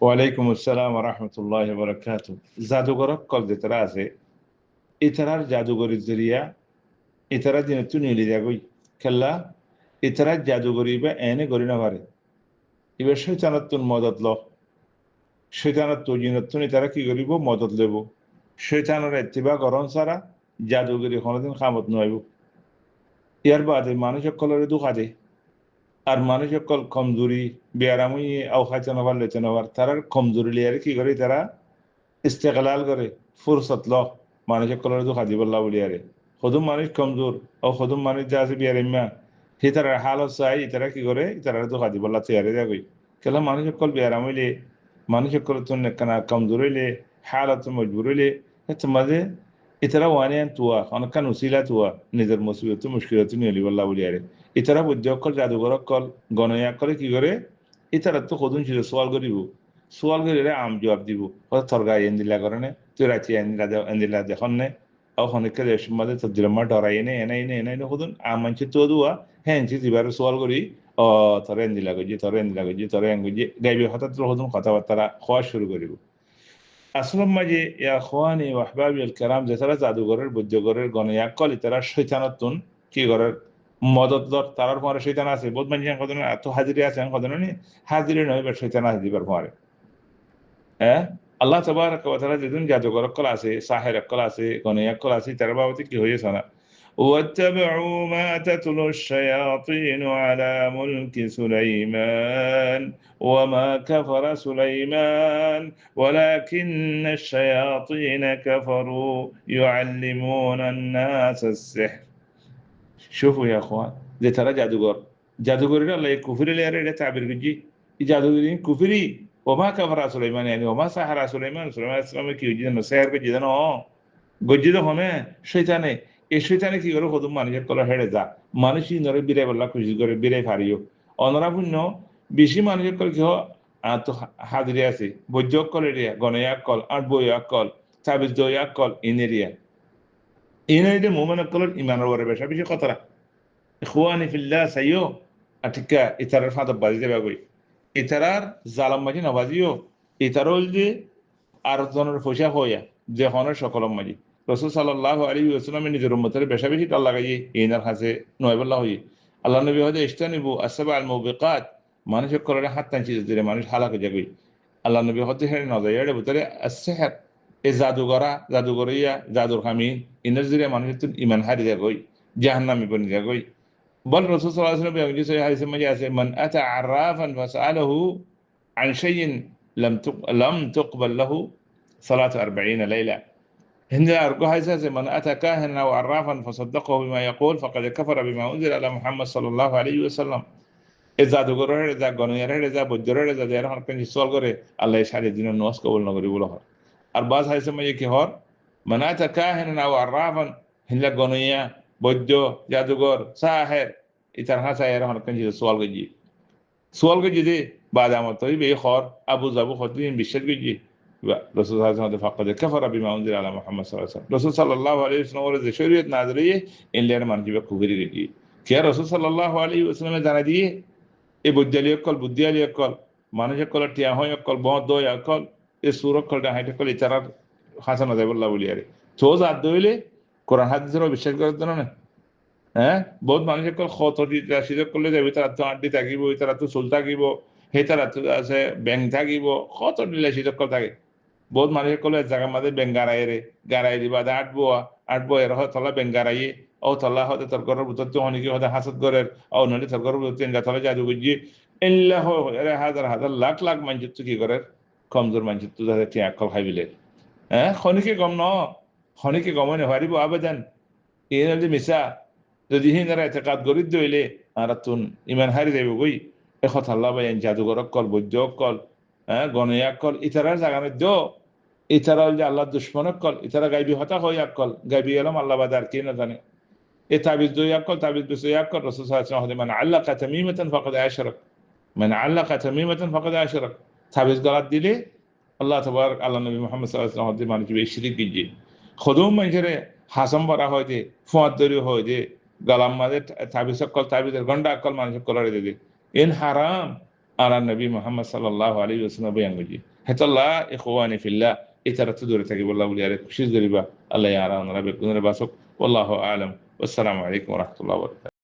ওয়ালাইকুম আসসালাম ওয়া রাহমাতুল্লাহি ওয়া বারাকাতুহু। জাদুঘর কল যেতারা আছে ইতারার জাদুঘরের জরিয়া ইতারা দিন তু নিলি যাগই খেলা ইতারা জাদুঘরি বা এনে গরি না পারে এবার শৈতানাতুন মদত ল শৈতানাত জিনাতুন ইতারা কি করিব মদত লেব শৈতানের ইত্তিবা করন সারা জাদুঘরি কোনদিন কামত নইব ইয়ার বাদে মানুষ সকলের দুঃখা দে আর মানুষ সকল কমজোরি বেয়ারামুই আও খাইতে নবার লেতে নবার তারার কমজোরি লিয়ারে কি করে তারা ইস্তেকলাল করে ফুরসত ল মানুষ সকলের দুঃখা দিবল্লা বলিয়ারে সদুম মানুষ কমজোর ও সদুম মানুষ যা আছে বিয়ারিম্মা সে তারা হালত চাই তারা কি করে তারা দুঃখা দিবল্লা তৈয়ারে যাগই কেলা মানুষ সকল বেয়ারামইলে মানুষ সকল তুন কানা কমজোর হইলে হালত মজবুর হইলে মাঝে ইতারা ওয়ানিয়ান তুয়া অনেকখান উসিলা তুয়া নিজের মুসিবত মুশকিলত নিয়ে লিবল্লা বলিয়ারে ইতারা বুদ্ধিকল জাদুঘরকল গণয়াকলে কি করে ইতারা তো সদুন ছিল সোয়াল করিব সোয়াল করিলে আম জবাব দিব তরগা এন্দিলা করে তুই রাচি এন্দিলা দেখুন নে অনেকে দেশের মাঝে তদ্দিলম্মা ডরাই এনে এনাই নে এনাই সদুন আম মানছি তো দুয়া হ্যাঁ দিবার সোয়াল করি তরে এন্দিলা গজি তরে এন্দিলা গজি তরে এন গজি গাইবে হঠাৎ সদুন কথাবার্তা হওয়া শুরু করিব আসল মাঝে ইয়া খোয়ানি ওয়াহবাবি আল কারাম যে তারা জাদুঘরের বুদ্ধঘরের গণয়াকল ইতারা শৈতানতুন কি ঘরের মদত তারার পরে শৈতান আছে বহুত মানুষ কত এত হাজিরি আছে কত নি হাজিরি নয় এবার শৈতান আছে দিবার পরে হ্যাঁ আল্লাহ তাবারাক ওয়া তাআলা যেদিন জাদুঘর কল আছে সাহের কল আছে গণয়াকল আছে তার বাবদে কি হয়েছে না واتبعوا ما تتلو الشياطين على ملك سليمان وما كفر سليمان ولكن الشياطين كفروا يعلمون الناس السحر شوفوا يا اخوان ده ترى جادوغر الله كفر اللي يرى تعبير جي جادوغرين كفري وما كفر سليمان يعني وما سحر سليمان السلام কি জিনো سحر কে জিনো গজ্জিত হনে শয়তানে এই শৈতানে কি করে কদম মানুষের কলা হেড়ে যা মানুষই নরে বিরাই বললা খুশি করে বিরাই ফারিও অনরা পুণ্য বেশি মানুষের কল কি তো হাজিরে আছে বৈজ্য কল এরিয়া গণয়াক কল আট বইয়াক কল ছাব্বিশ দইয়াক কল ইনেরিয়া ইনেরিয়া মোমেন কলের ইমানের বরে বেশা বেশি কথারা খুয়ানি ফিল্লা সাইও আঠিকা ইতারার ফাঁদব বাজি দেবে গই ইতারার জালাম মাঝি নবাজিও ইতারল যে আর জনের পয়সা হইয়া যে হনের সকলম মাঝি রসুল সাল্লাল্লাহু আলাইহি ওয়াসাল্লামের নিজের উম্মতের বেশা বেশি টাল লাগাই ইনার হাসে নয়বল্লাহ হই আল্লাহ নবী হদে ইস্তানিবু আসবা আল মুবিকাত মানুষের কলরে হাত টানছি দিলে মানুষ হালাকে যাগই আল্লাহ নবী হদে হেরে নজরে ভিতরে আসহার এ জাদুগরিয়া জাদুর খামিন ইনার জিরে মানুষের ইমান হারি যাগই জাহান্নামী বনি যাগই বল রসুল সাল্লাল্লাহু আলাইহি ওয়াসাল্লাম যে সহিহ হাদিসে মাঝে আছে মান আতা আরাফান ফাসআলাহু عن شيء لم تقبل له صلاة 40 ليلة هند أرجو هذا من أتى كاهنا أو عرافا فصدقه بما يقول فقد كفر بما أنزل على محمد صلى الله عليه وسلم إذا دعوره إذا غنيره إذا بجره إذا ديره هر كن يسول করে আল্লাহ শারি দিন নস কবুল না করি বলো আর বাজ হাইছে মাই কি হর من أتى كاهنا أو عرافا هند গনিয়া বৈদ্য জাদুঘর সাহের ইতার হাসা এর হর কন يسول গজি সোয়াল গজি দে বাদ আমত হইবে হর আবু জাবু হদিন বিশ্বাস গজি رسول الله صلى الله عليه وسلم كفر بما انزل على محمد صلى الله عليه وسلم رسول صلى الله عليه وسلم যে শরীয়ত নাযিলে ইন লের মানজিবে কুবরি গজি কে রাসূল সাল্লাল্লাহু আলাইহি ওয়াসাল্লাম জানা দিয়ে এই বুদ্ধিয়ালি কল মানুষের কল টিয়া হয় কল বদ দয় কল এই সূরা কলটা হাইতে কল ইতারার হাসান যাইবুল্লাহ বলিয়ারে তো জাদ দইলে কোরআন হাদিসের বিশ্বাস করতে না হ্যাঁ বহুত মানুষের কল খত দিতে আসিতে করলে যাবে তারা তো আড্ডি থাকিব তারা তো চুল থাকিব হে তারা তো আছে ব্যাংক থাকিব কত দিলে সিদ্ধ কল থাকে বহুত মানুষের কলে জায়গা মাঝে বেঙ্গারাই রে গারাই দিবা আটবো এর হয় তলা বেঙ্গারাইয়ে ও তলা হতে তোর ঘরের ভিতর তো অনেকে হতে হাসত ঘরের ও নলি তোর ঘরের ভিতর তিনটা তলা জাদু বুঝিয়ে এল্লাহ হাজার হাজার লাখ লাখ মানুষের তো কি করে কমজোর মানুষের তো যাদের টিয়া কল খাইবিলে হ্যাঁ খনিকে গম ন খনিকে গমনে হারিব আবেদন এই নদী মিশা যদি হিনারা এতে কাজ গরিব দইলে আর তুন ইমান হারি যাইব গই এ কথা আল্লাহ ভাই জাদুঘর কল বৈদ্য কল হ্যাঁ গণয়া কল ইতারার জাগানে দো ইতারা যে আল্লাহ দুশ্মন কল ইতারা গাইবি হতা হই কল গাইবি এলাম আল্লাহ বাদার কে না জানে এ তাবিজ দো কল তাবিজ দুসো কল রাসূল সাল্লাল্লাহু আলাইহি ওয়াসাল্লাম আল্লাকা তামিমাতান ফাকাদ আশরাক আল্লাকা তামিমাতান ফাকাদ আশরাক তাবিজ গলাত দিলে আল্লাহ তাবারক আল্লাহ নবী মুহাম্মদ সাল্লাল্লাহু আলাইহি ওয়াসাল্লাম মানুষ শিরিক গিজি খদম মানুষের হাসম বরা হয় যে ফুয়াদ দরি হয় যে গালাম মাঝে তাবিজ কল তাবিজের গন্ডা কল মানুষের কলারে দিদি এন হারাম على النبي محمد صلى الله عليه وسلم بيان وجي حتى الله إخواني في الله إترى تدور تجيب الله وليارك شيء غريبة الله يعلم ربك ونرباسك والله أعلم والسلام عليكم ورحمة الله وبركاته.